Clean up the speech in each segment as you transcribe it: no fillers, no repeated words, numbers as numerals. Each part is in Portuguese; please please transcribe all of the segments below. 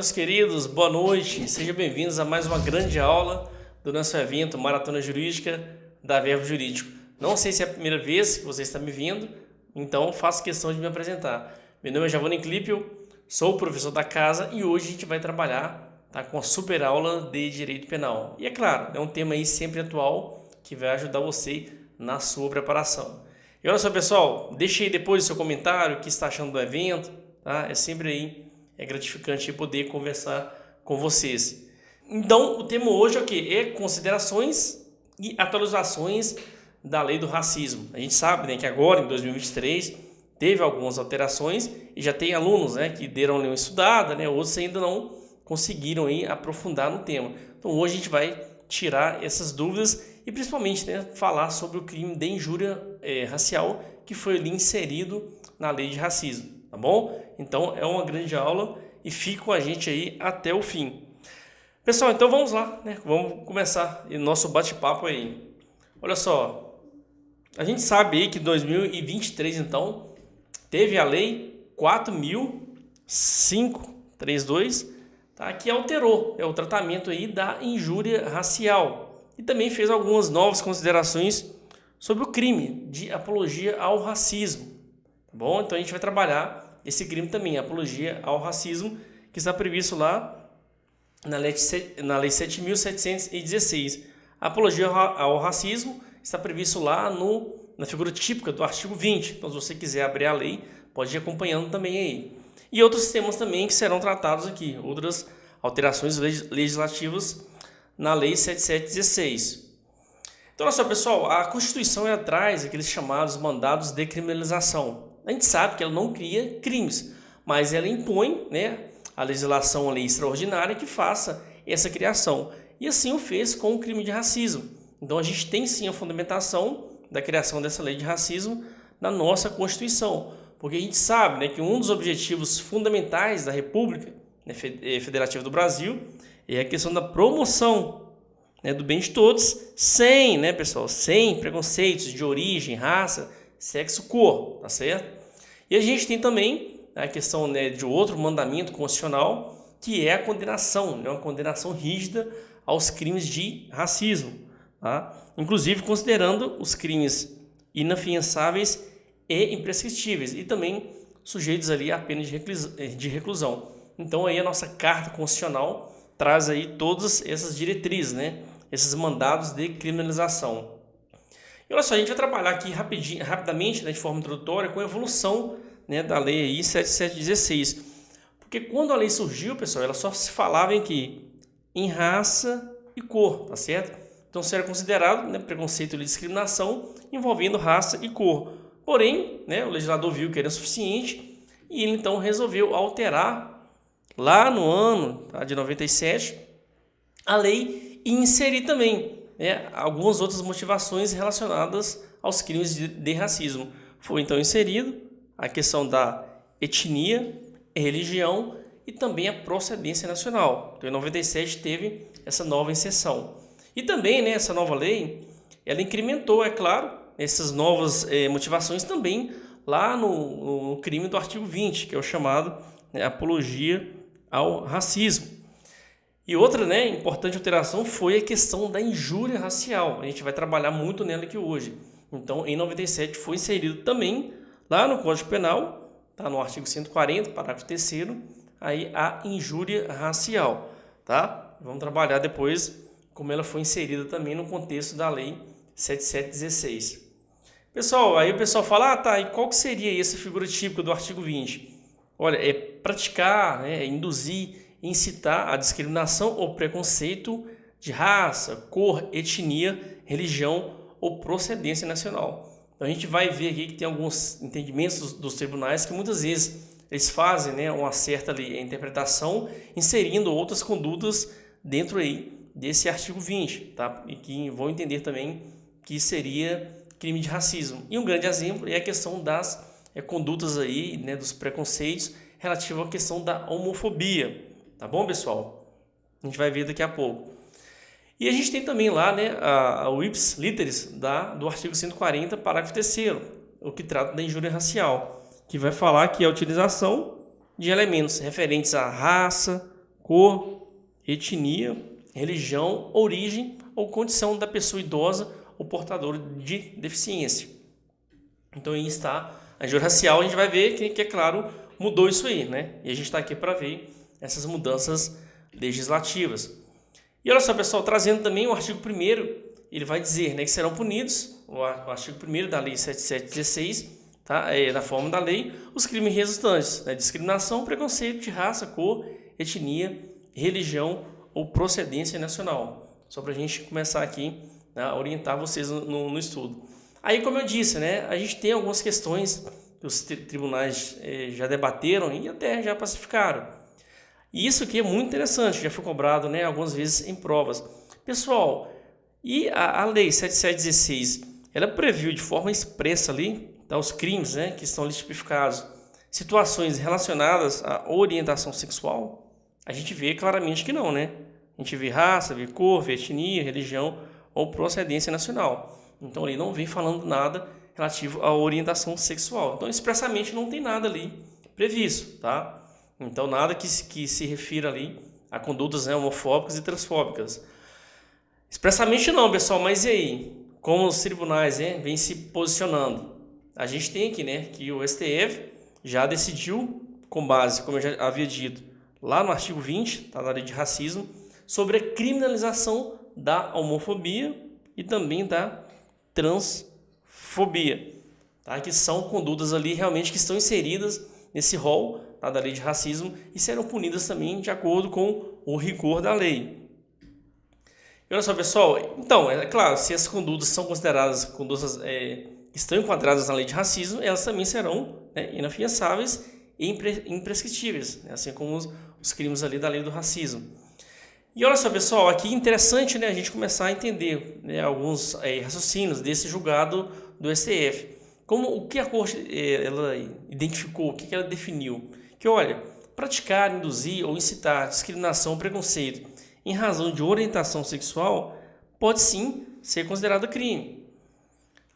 meus queridos, boa noite. Sejam bem-vindos a mais uma grande aula do nosso evento Maratona Jurídica da Verbo Jurídico. Não sei se é a primeira vez que você está me vendo, então faço questão de me apresentar. Meu nome é Giovanni Clipio, sou o professor da casa e hoje a gente vai trabalhar com a super aula de Direito Penal. E é claro, é um tema aí sempre atual que vai ajudar você na sua preparação. E olha só, pessoal, deixe aí depois o seu comentário, o que está achando do evento, tá? É sempre aí gratificante poder conversar com vocês. Então, o tema hoje é o quê? É considerações e atualizações da lei do racismo. A gente sabe, né, que agora, em 2023, teve algumas alterações e já tem alunos, né, que deram uma estudada, né, outros ainda não conseguiram aí aprofundar no tema. Então, hoje a gente vai tirar essas dúvidas e principalmente, né, falar sobre o crime de injúria racial que foi ali inserido na lei de racismo, tá bom? Então é uma grande aula e fique com a gente aí até o fim. Pessoal, então vamos lá, né? Vamos começar o nosso bate-papo aí. Olha só, a gente sabe aí que em 2023 então teve a lei 4.532, tá? Que alterou o tratamento aí da injúria racial e também fez algumas novas considerações sobre o crime de apologia ao racismo, tá bom? Então a gente vai trabalhar esse crime também, apologia ao racismo, que está previsto lá na lei 7.716. A apologia ao racismo está previsto lá na figura típica do artigo 20. Então, se você quiser abrir a lei, pode ir acompanhando também aí. E outros temas também que serão tratados aqui, outras alterações legislativas na lei 7.716. Então, olha só, pessoal, a Constituição traz aqueles chamados mandados de criminalização. A gente sabe que ela não cria crimes, mas ela impõe, né, a legislação, a lei extraordinária que faça essa criação. E assim o fez com o crime de racismo. Então a gente tem sim a fundamentação da criação dessa lei de racismo na nossa Constituição. Porque a gente sabe, né, que um dos objetivos fundamentais da República, né, Federativa do Brasil é a questão da promoção, né, do bem de todos, sem, né, pessoal, sem preconceitos de origem, raça, sexo, cor, tá certo? E a gente tem também a questão, né, de outro mandamento constitucional, que é a condenação, né, uma condenação rígida aos crimes de racismo, tá? Inclusive considerando os crimes inafiançáveis e imprescritíveis e também sujeitos ali a pena de reclusão. Então aí a nossa Carta Constitucional traz aí todas essas diretrizes, né, esses mandados de criminalização. E olha só, a gente vai trabalhar aqui rapidamente, né, de forma introdutória, com a evolução, né, da lei aí 7.716. Porque quando a lei surgiu, pessoal, ela só se falava em raça e cor, tá certo? Então isso era considerado, né, preconceito e discriminação envolvendo raça e cor. Porém, né, o legislador viu que era suficiente e ele então resolveu alterar lá no ano, tá, de 97 a lei e inserir também, né, algumas outras motivações relacionadas aos crimes de racismo. Foi então inserido a questão da etnia, religião e também a procedência nacional. Então, em 97 teve essa nova inserção. E também, né, essa nova lei, ela incrementou, é claro, essas novas motivações também lá no crime do artigo 20, que é o chamado, né, apologia ao racismo. E outra, né, importante alteração foi a questão da injúria racial. A gente vai trabalhar muito nela aqui hoje. Então, em 97 foi inserido também lá no Código Penal, tá, no artigo 140, parágrafo 3º, aí a injúria racial, tá? Vamos trabalhar depois como ela foi inserida também no contexto da lei 7.716. Pessoal, aí o pessoal fala, tá, e qual que seria essa figura típica do artigo 20? Olha, é praticar, né, induzir, incitar a discriminação ou preconceito de raça, cor, etnia, religião ou procedência nacional. Então a gente vai ver aqui que tem alguns entendimentos dos tribunais que muitas vezes eles fazem, né, uma certa ali, interpretação inserindo outras condutas dentro aí desse artigo 20, tá? E que vão entender também que seria crime de racismo. E um grande exemplo é a questão das condutas aí, né, dos preconceitos relativo à questão da homofobia. Tá bom, pessoal? A gente vai ver daqui a pouco. E a gente tem também lá, né, o ipsis literis do artigo 140, parágrafo 3º, o que trata da injúria racial, que vai falar que a utilização de elementos referentes à raça, cor, etnia, religião, origem ou condição da pessoa idosa ou portadora de deficiência. Então aí está a injúria racial, a gente vai ver que é claro, mudou isso aí, né? E a gente está aqui para ver essas mudanças legislativas. E olha só, pessoal, trazendo também o artigo 1º, ele vai dizer, né, que serão punidos, o artigo 1º da Lei 7716, tá? Na forma da lei, os crimes resultantes, né? Discriminação, preconceito de raça, cor, etnia, religião ou procedência nacional. Só para a gente começar aqui, né, a orientar vocês no estudo. Aí, como eu disse, né, a gente tem algumas questões que os tribunais já debateram e até já pacificaram. E isso aqui é muito interessante, já foi cobrado, né, algumas vezes em provas. Pessoal, e a Lei 7716, ela previu de forma expressa ali, tá, os crimes, né, que estão ali tipificados, situações relacionadas à orientação sexual? A gente vê claramente que não, né? A gente vê raça, vê cor, vê etnia, religião ou procedência nacional. Então, ele não vem falando nada relativo à orientação sexual. Então, expressamente não tem nada ali previsto, tá? Então, nada que se refira ali a condutas, né, homofóbicas e transfóbicas. Expressamente não, pessoal, mas e aí? Como os tribunais, né, vêm se posicionando? A gente tem aqui, né, que o STF já decidiu, com base, como eu já havia dito, lá no artigo 20, tá, da Lei de Racismo, sobre a criminalização da homofobia e também da transfobia, tá? Que são condutas ali realmente que estão inseridas nesse rol, tá, da Lei de Racismo e serão punidas também de acordo com o rigor da lei. E olha só, pessoal, então, é claro, se as condutas são consideradas condutas que estão enquadradas na Lei de Racismo, elas também serão, né, inafiançáveis e imprescritíveis, né, assim como os crimes ali da Lei do Racismo. E olha só, pessoal, aqui é interessante, né, a gente começar a entender, né, alguns raciocínios desse julgado do STF. O que a Corte ela identificou, o que ela definiu? Que, olha, praticar, induzir ou incitar discriminação ou preconceito em razão de orientação sexual pode sim ser considerado crime.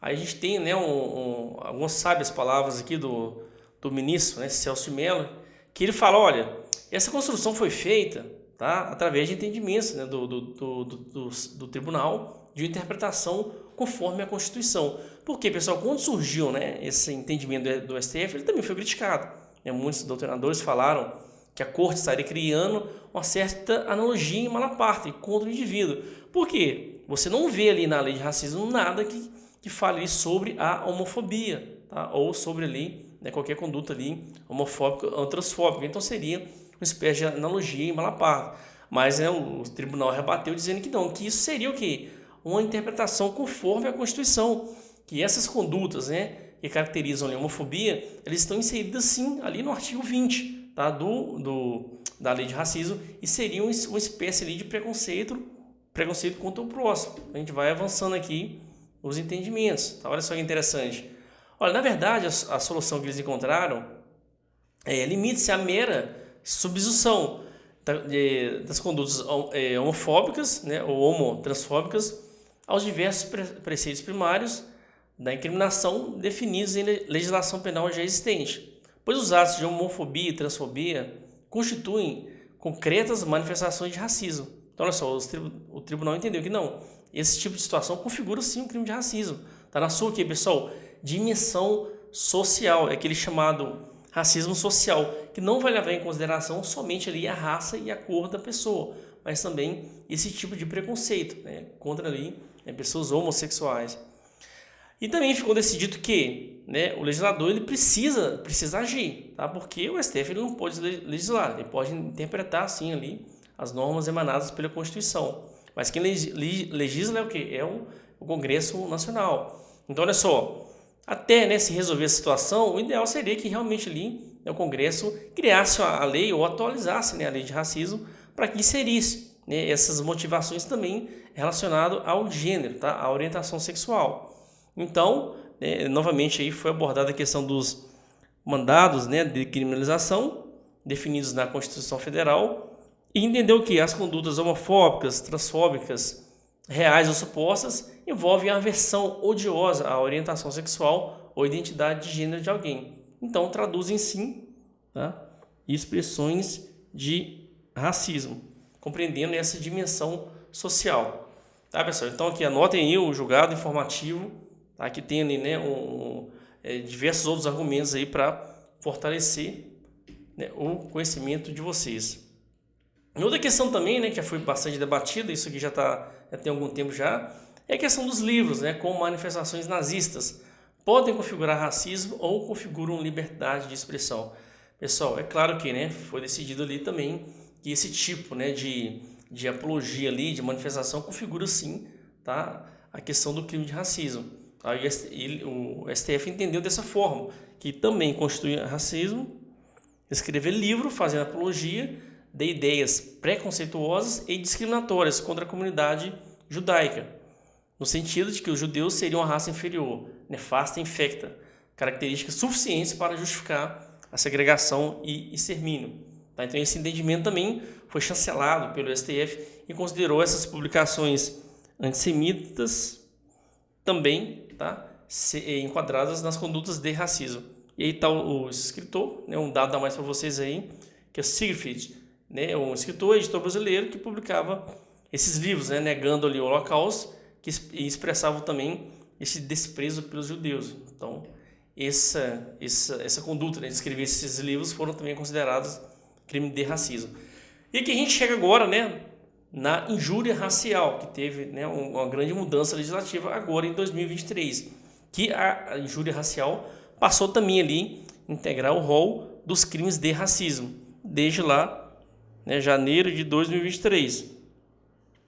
Aí a gente tem, né, algumas sábias palavras aqui do ministro, né, Celso de Mello, que ele fala, olha, essa construção foi feita, tá, através de entendimentos, né, do tribunal de interpretação conforme a Constituição. Porque, pessoal, quando surgiu, né, esse entendimento do STF, ele também foi criticado. Muitos doutrinadores falaram que a Corte estaria criando uma certa analogia em malaparte contra o indivíduo. Por quê? Você não vê ali na Lei de Racismo nada que fale sobre a homofobia, tá? Ou sobre ali, né, qualquer conduta ali homofóbica ou transfóbica. Então seria uma espécie de analogia em malaparte. Mas, né, o tribunal rebateu dizendo que não, que isso seria o quê? Uma interpretação conforme a Constituição, que essas condutas, né, que caracterizam a homofobia, eles estão inseridas sim ali no artigo 20, tá, da Lei de Racismo, e seriam uma espécie ali de preconceito contra o próximo. A gente vai avançando aqui os entendimentos, tá? Olha só que interessante. Olha, na verdade, a solução que eles encontraram limite-se à mera substituição das condutas homofóbicas, né, ou homotransfóbicas aos diversos preceitos primários da incriminação definidos em legislação penal já existente, pois os atos de homofobia e transfobia constituem concretas manifestações de racismo. Então, olha só, o tribunal entendeu que não, esse tipo de situação configura sim um crime de racismo. Está na sua, aqui, pessoal, dimensão social, é aquele chamado racismo social, que não vai levar em consideração somente ali a raça e a cor da pessoa, mas também esse tipo de preconceito, né, contra ali, né, pessoas homossexuais. E também ficou decidido que, né, o legislador ele precisa agir, tá? Porque o STF ele não pode legislar, ele pode interpretar sim ali as normas emanadas pela Constituição. Mas quem legisla é o quê? É o Congresso Nacional. Então, olha só, até, né, se resolver a situação, o ideal seria que realmente ali, né, o Congresso criasse a lei ou atualizasse, né, a Lei de Racismo para que inserisse, né, essas motivações também relacionadas ao gênero, tá? À orientação sexual. Então, novamente aí foi abordada a questão dos mandados, né, de criminalização definidos na Constituição Federal e entendeu que as condutas homofóbicas, transfóbicas, reais ou supostas, envolvem a aversão odiosa à orientação sexual ou identidade de gênero de alguém. Então, traduzem sim, tá, expressões de racismo, compreendendo essa dimensão social. Tá, pessoal? Então aqui anotem aí o julgado informativo, tá? Que tem ali, né, diversos outros argumentos aí para fortalecer, né, o conhecimento de vocês. E outra questão também, né, que já foi bastante debatida, isso aqui já tem algum tempo já, é a questão dos livros, né, como manifestações nazistas podem configurar racismo ou configuram liberdade de expressão. Pessoal, é claro que, né, foi decidido ali também que esse tipo, né, de apologia ali, de manifestação, configura sim, tá, a questão do crime de racismo. Aí o STF entendeu dessa forma, que também constitui racismo escrever livro fazendo apologia de ideias preconceituosas e discriminatórias contra a comunidade judaica, no sentido de que os judeus seriam uma raça inferior, nefasta e infecta, características suficientes para justificar a segregação e extermínio. Tá? Então esse entendimento também foi chancelado pelo STF e considerou essas publicações antissemitas também, tá, enquadradas nas condutas de racismo. E aí está o escritor, né, um dado a mais para vocês aí, que é Siegfried, né, um escritor, editor brasileiro que publicava esses livros, né, negando ali o Holocausto, e expressavam também esse desprezo pelos judeus. Então, essa conduta, né, de escrever esses livros foram também considerados crime de racismo. E que a gente chega agora, né, na injúria racial, que teve, né, uma grande mudança legislativa agora em 2023, que a injúria racial passou também ali a integrar o rol dos crimes de racismo, desde lá, né, janeiro de 2023.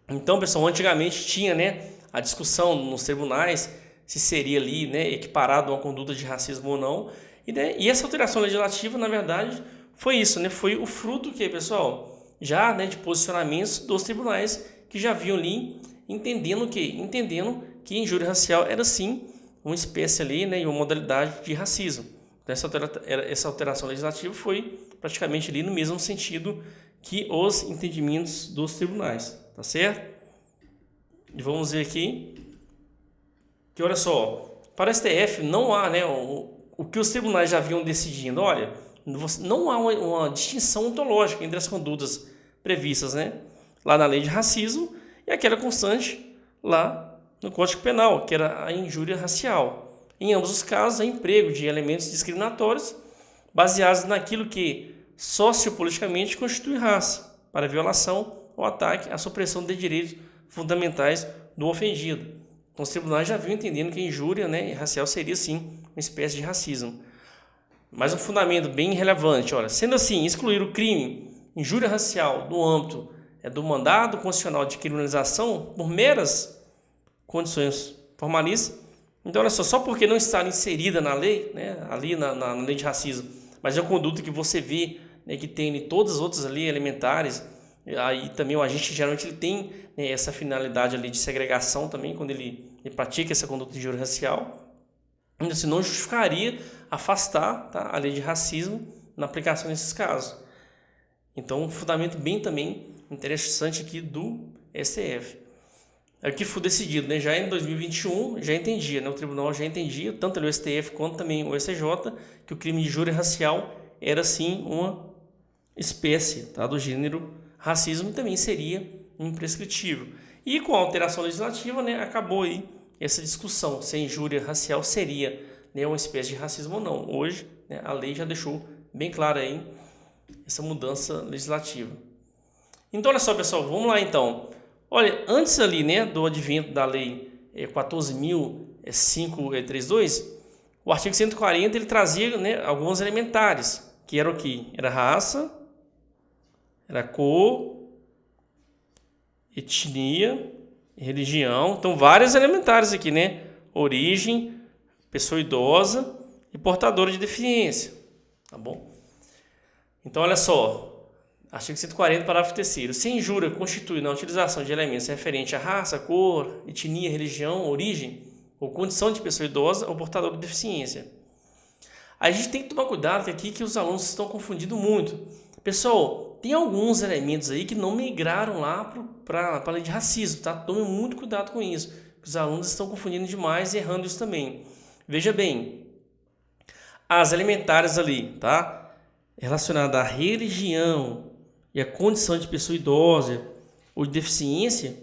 Então, pessoal, antigamente tinha, né, a discussão nos tribunais se seria ali, né, equiparado a uma conduta de racismo ou não. E essa alteração legislativa, na verdade, foi isso, né, foi o fruto que, pessoal, já, né, de posicionamentos dos tribunais que já viam ali entendendo que injúria racial era sim uma espécie ali, né, e uma modalidade de racismo. Então, essa alteração legislativa foi praticamente ali no mesmo sentido que os entendimentos dos tribunais, tá certo? E vamos ver aqui que, olha só, para o STF não há, né, o que os tribunais já vinham decidindo, olha, não há uma distinção ontológica entre as condutas previstas, né, lá na lei de racismo e aquela constante lá no Código Penal, que era a injúria racial. Em ambos os casos, há emprego de elementos discriminatórios baseados naquilo que sociopoliticamente constitui raça, para violação ou ataque à supressão de direitos fundamentais do ofendido. Então, os tribunais já vinham entendendo que a injúria, né, racial seria, sim, uma espécie de racismo. Mas um fundamento bem relevante, olha, sendo assim, excluir o crime injúria racial do âmbito do mandado constitucional de criminalização por meras condições formalistas. Então, olha só porque não está inserida na lei, né, ali na lei de racismo, mas é uma conduta que você vê, né, que tem todas as outras ali elementares, aí também o agente geralmente ele tem, né, essa finalidade ali de segregação também, quando ele pratica essa conduta de injúria racial, então, assim, não justificaria afastar, tá, a lei de racismo na aplicação nesses casos. Então, um fundamento bem também interessante aqui do STF. É o que foi decidido, né? Já em 2021, já entendia, né? O tribunal já entendia, tanto o STF quanto também o STJ, que o crime de injúria racial era sim uma espécie, tá, do gênero racismo, também seria imprescritível. E com a alteração legislativa, né, acabou aí essa discussão se a injúria racial seria, né, uma espécie de racismo ou não. Hoje, né, a lei já deixou bem clara aí essa mudança legislativa. Então, olha só, pessoal, vamos lá então. Olha, antes ali, né, do advento da lei 14.532, o artigo 140 ele trazia, né, alguns elementares, que era o quê? Era raça, era cor, etnia, religião. Então, vários elementares aqui, né? Origem, pessoa idosa e portadora de deficiência. Tá bom? Então, olha só. Artigo 140, parágrafo 3º. Se a injúria constitui na utilização de elementos referentes à raça, cor, etnia, religião, origem ou condição de pessoa idosa ou portadora de deficiência. A gente tem que tomar cuidado aqui que os alunos estão confundindo muito. Pessoal, tem alguns elementos aí que não migraram lá para a lei de racismo, tá? Tome muito cuidado com isso. Os alunos estão confundindo demais e errando isso também. Veja bem, as elementares ali, tá? Relacionadas à religião e a condição de pessoa idosa ou de deficiência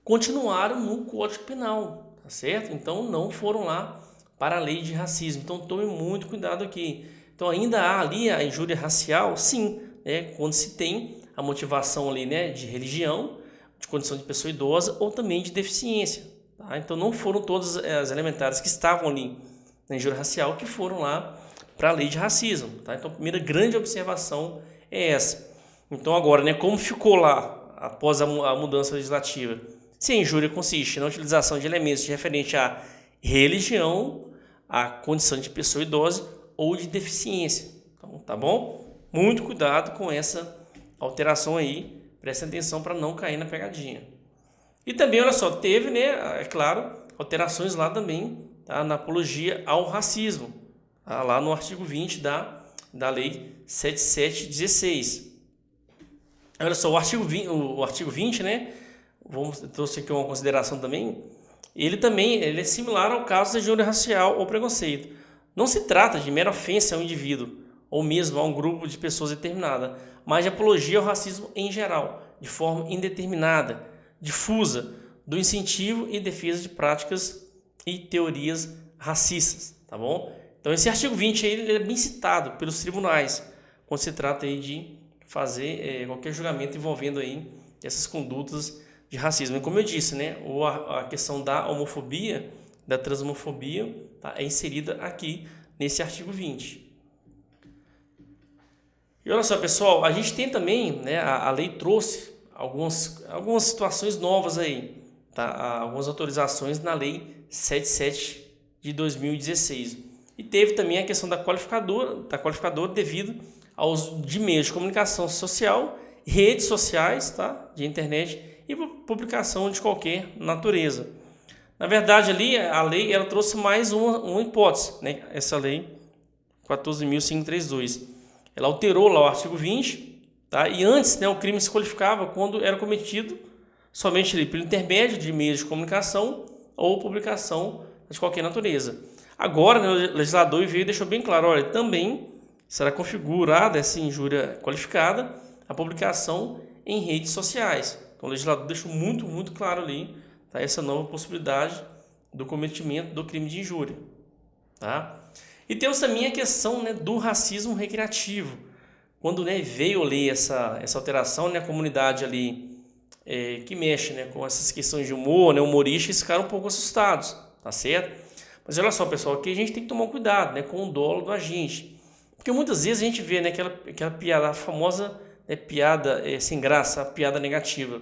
continuaram no Código Penal, tá certo? Então não foram lá para a lei de racismo. Então tome muito cuidado aqui. Então ainda há ali a injúria racial, sim, né, quando se tem a motivação ali, né, de religião, de condição de pessoa idosa ou também de deficiência. Tá? Então não foram todas as elementares que estavam ali na injúria racial que foram lá para a lei de racismo. Tá? Então a primeira grande observação é essa. Então agora, né, como ficou lá após a mudança legislativa? Se a injúria consiste na utilização de elementos referentes à religião, à condição de pessoa idosa ou de deficiência. Então, tá bom? Muito cuidado com essa alteração aí. Presta atenção para não cair na pegadinha. E também, olha só, teve, né, é claro, alterações lá também, tá, na apologia ao racismo, tá, lá no artigo 20 da Lei 7716. Olha só, o artigo 20, né, trouxe aqui uma consideração também, ele é similar ao caso da injúria racial ou preconceito. Não se trata de mera ofensa ao indivíduo, ou mesmo a um grupo de pessoas determinada, mas de apologia ao racismo em geral, de forma indeterminada, difusa, do incentivo e defesa de práticas e teorias racistas, tá bom? Então esse artigo 20 aí, ele é bem citado pelos tribunais, quando se trata aí de fazer qualquer julgamento envolvendo aí essas condutas de racismo. E como eu disse, né, a questão da homofobia, da transmofobia, tá, é inserida aqui nesse artigo 20. E olha só, pessoal, a gente tem também, né, a lei trouxe algumas situações novas aí, tá? Algumas autorizações na Lei 77 de 2016. E teve também a questão da qualificadora devido ao uso de meios de comunicação social, redes sociais, tá, de internet e publicação de qualquer natureza. Na verdade, ali a lei ela trouxe mais uma hipótese, né? Essa lei 14.532. Ela alterou lá o artigo 20, tá? E antes, né, o crime se qualificava quando era cometido somente ali pelo intermédio de meios de comunicação ou publicação de qualquer natureza. Agora, né, o legislador veio e deixou bem claro, olha, também será configurada essa injúria qualificada a publicação em redes sociais. Então o legislador deixou muito, muito claro ali, tá, essa nova possibilidade do cometimento do crime de injúria. Tá? E temos também a questão, né, do racismo recreativo. Quando, né, veio ler essa alteração, né, a comunidade ali que mexe, né, com essas questões de humor, né, humoristas, ficaram um pouco assustados, tá certo? Mas olha só, pessoal, aqui a gente tem que tomar cuidado, né, com o dolo do agente. Porque muitas vezes a gente vê, né, aquela piada, a famosa, né, piada sem graça, a piada negativa.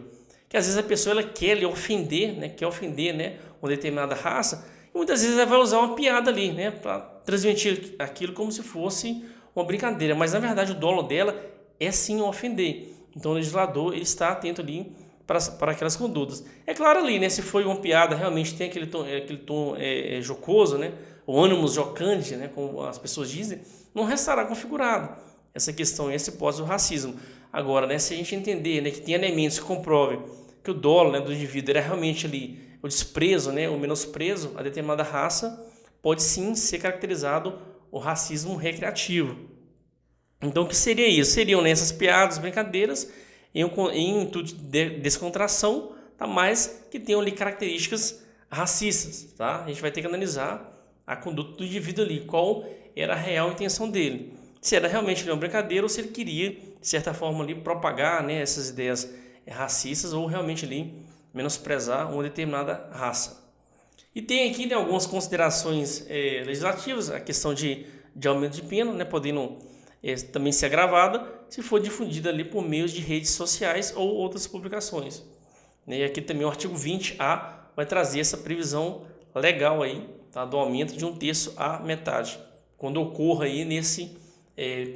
Que às vezes a pessoa ela quer ofender, né, uma determinada raça, e muitas vezes ela vai usar uma piada ali, né, para transmitir aquilo como se fosse uma brincadeira. Mas na verdade o dolo dela é sim ofender. Então o legislador ele está atento ali para aquelas condutas. É claro ali, né, se foi uma piada, realmente tem aquele tom jocoso, né, o ânimos jocante, né, como as pessoas dizem, não restará configurado essa questão, essa hipótese do racismo. Agora, né, se a gente entender, né, que tem elementos que comprovem que o dolo, né, do indivíduo era realmente ali o desprezo, né, o menosprezo a determinada raça, pode sim ser caracterizado o racismo recreativo. Então, o que seria isso? Seriam nessas piadas, brincadeiras, em intuito de descontração, tá? Mas que tenham ali características racistas. Tá? A gente vai ter que analisar a conduta do indivíduo ali, qual era a real intenção dele. Se era realmente uma brincadeira ou se ele queria, de certa forma, ali, propagar, né, essas ideias racistas ou realmente ali menosprezar uma determinada raça. E tem aqui, né, algumas considerações legislativas, a questão de aumento de pena, né, podendo também ser agravada se for difundida ali por meios de redes sociais ou outras publicações. E aqui também o artigo 20A vai trazer essa previsão legal aí, tá, do aumento de 1/3 à metade, quando ocorra aí nesse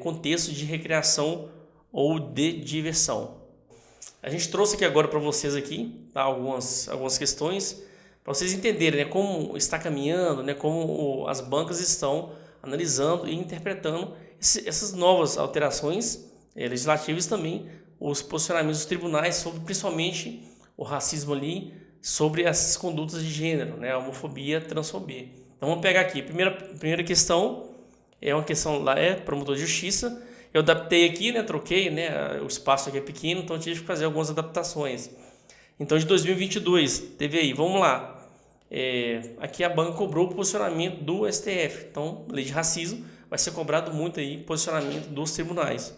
contexto de recreação ou de diversão. A gente trouxe aqui agora para vocês aqui, tá, algumas questões para vocês entenderem, né, como está caminhando, né, como as bancas estão analisando e interpretando essas novas alterações legislativas, também os posicionamentos dos tribunais sobre principalmente o racismo ali, sobre essas condutas de gênero, né, a homofobia, a transfobia. Então vamos pegar aqui, primeira questão é uma questão lá, promotor de justiça, Eu adaptei aqui, né, troquei, né, o espaço aqui é pequeno, então eu tive que fazer algumas adaptações. Então, de 2022, teve aí, vamos lá. Aqui a banca cobrou o posicionamento do STF. Então, lei de racismo vai ser cobrado muito aí posicionamento dos tribunais.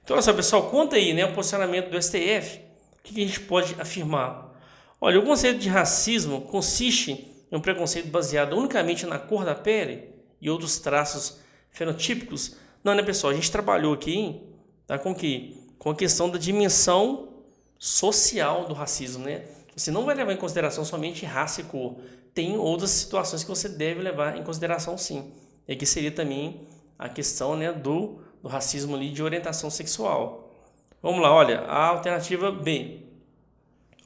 Então, olha só, pessoal, conta aí, né, o posicionamento do STF. O que a gente pode afirmar? Olha, o conceito de racismo consiste em um preconceito baseado unicamente na cor da pele e outros traços fenotípicos. Não, né, pessoal? A gente trabalhou aqui, tá, com que? Com a questão da dimensão social do racismo, né? Você não vai levar em consideração somente raça e cor. Tem outras situações que você deve levar em consideração, sim. E aqui seria também a questão, né, do racismo ali de orientação sexual. Vamos lá, olha, a alternativa B.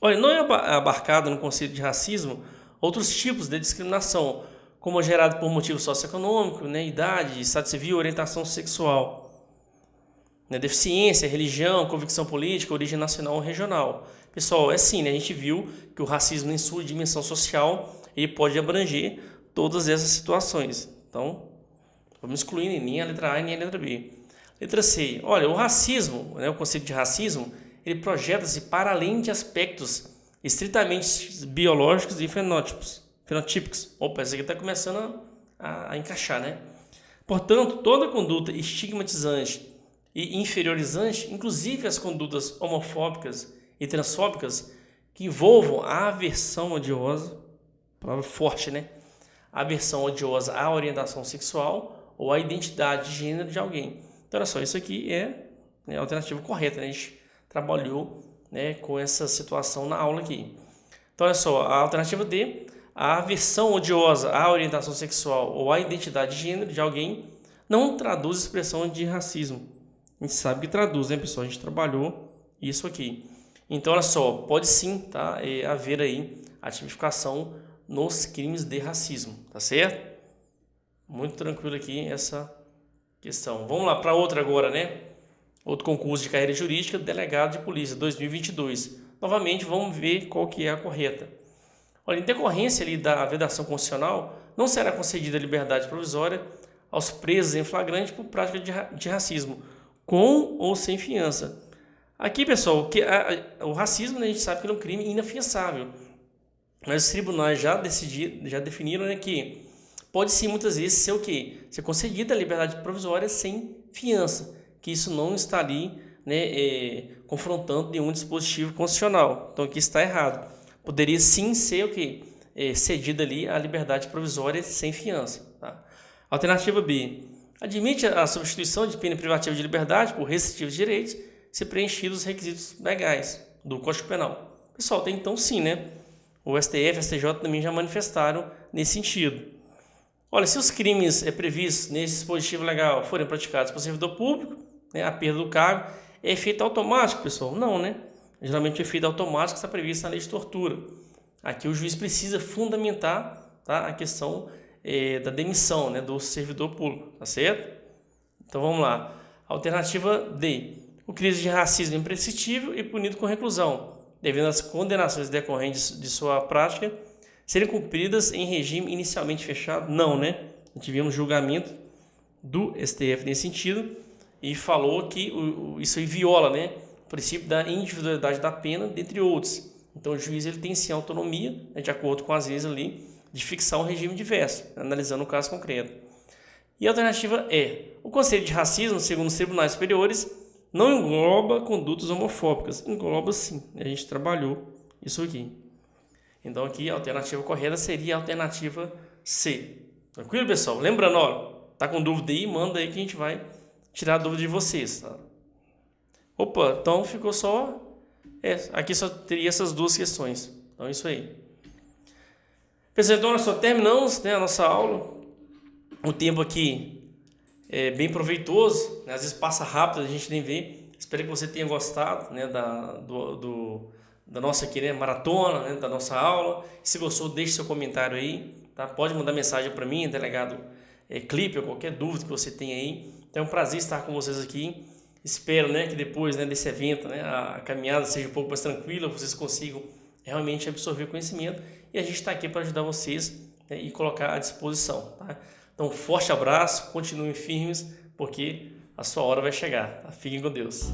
Olha, não é abarcado no conceito de racismo outros tipos de discriminação, como gerado por motivo socioeconômico, né, idade, estado civil, orientação sexual, né, deficiência, religião, convicção política, origem nacional ou regional. Pessoal, é sim, né, a gente viu que o racismo em sua dimensão social ele pode abranger todas essas situações. Então, vamos excluir nem a letra A nem a letra B. Letra C. Olha, o racismo, né, o conceito de racismo, ele projeta-se para além de aspectos estritamente biológicos e fenotípicos. Opa, isso aqui está começando a encaixar, né? Portanto, toda conduta estigmatizante e inferiorizante, inclusive as condutas homofóbicas e transfóbicas, que envolvam a aversão odiosa, palavra forte, né? A aversão odiosa à orientação sexual ou à identidade de gênero de alguém. Então, olha só, isso aqui é a alternativa correta, né? A gente trabalhou, né, com essa situação na aula aqui. Então, olha só, a alternativa D, a aversão odiosa à orientação sexual ou à identidade de gênero de alguém não traduz expressão de racismo. A gente sabe que traduz, né, pessoal? A gente trabalhou isso aqui. Então, olha só, pode sim, tá, haver aí a tipificação nos crimes de racismo, tá certo? Muito tranquilo aqui essa questão. Vamos lá para outra agora, né? Outro concurso de carreira jurídica, delegado de polícia, 2022. Novamente, vamos ver qual que é a correta. Olha, em decorrência ali da vedação constitucional, não será concedida liberdade provisória aos presos em flagrante por prática de racismo, com ou sem fiança. Aqui, pessoal, o racismo, né, a gente sabe que é um crime inafiançável. Mas os tribunais já definiram, né, que pode sim, muitas vezes, ser o quê? Ser concedida a liberdade provisória sem fiança, que isso não está ali, né, confrontando nenhum dispositivo constitucional. Então, aqui está errado. Poderia sim ser o quê? Cedida ali a liberdade provisória sem fiança. Tá? Alternativa B. Admite a substituição de pena privativa de liberdade por restritivos de direitos se preenchidos os requisitos legais do Código Penal. Pessoal, tem então sim, né? O STF e o STJ também já manifestaram nesse sentido. Olha, se os crimes previstos nesse dispositivo legal forem praticados por servidor público, né, a perda do cargo é efeito automático, pessoal? Não, né? Geralmente o efeito automático está previsto na lei de tortura. Aqui o juiz precisa fundamentar, tá, a questão da demissão, né, do servidor público, tá certo? Então vamos lá. Alternativa D. O crime de racismo é imprescritível e punido com reclusão, devendo as condenações decorrentes de sua prática serem cumpridas em regime inicialmente fechado? Não, né? Tivemos julgamento do STF nesse sentido e falou que isso aí viola, né, o princípio da individualidade da pena, dentre outros. Então o juiz ele tem sim autonomia, né, de acordo com as leis ali, de fixar um regime diverso, analisando o caso concreto. E a alternativa é: o conceito de racismo, segundo os tribunais superiores, não engloba condutas homofóbicas. Engloba sim, a gente trabalhou isso aqui. Então aqui a alternativa correta seria a alternativa C. Tranquilo, pessoal? Lembrando, ó, tá com dúvida aí, manda aí que a gente vai tirar a dúvida de vocês, tá? Opa, então ficou só... aqui só teria essas duas questões. Então é isso aí. Pessoal, então nós só terminamos, né, a nossa aula. O tempo aqui é bem proveitoso, né? Às vezes passa rápido, a gente nem vê. Espero que você tenha gostado, né, da nossa aqui, né, maratona, né, da nossa aula. Se gostou, deixe seu comentário aí, tá? Pode mandar mensagem para mim, delegado Clipe, ou qualquer dúvida que você tenha aí. Então é um prazer estar com vocês aqui. Espero, né, que depois, né, desse evento, né, a caminhada seja um pouco mais tranquila, vocês consigam realmente absorver o conhecimento, e a gente está aqui para ajudar vocês, né, e colocar à disposição, tá? Então, forte abraço, continuem firmes, porque a sua hora vai chegar. Fiquem com Deus.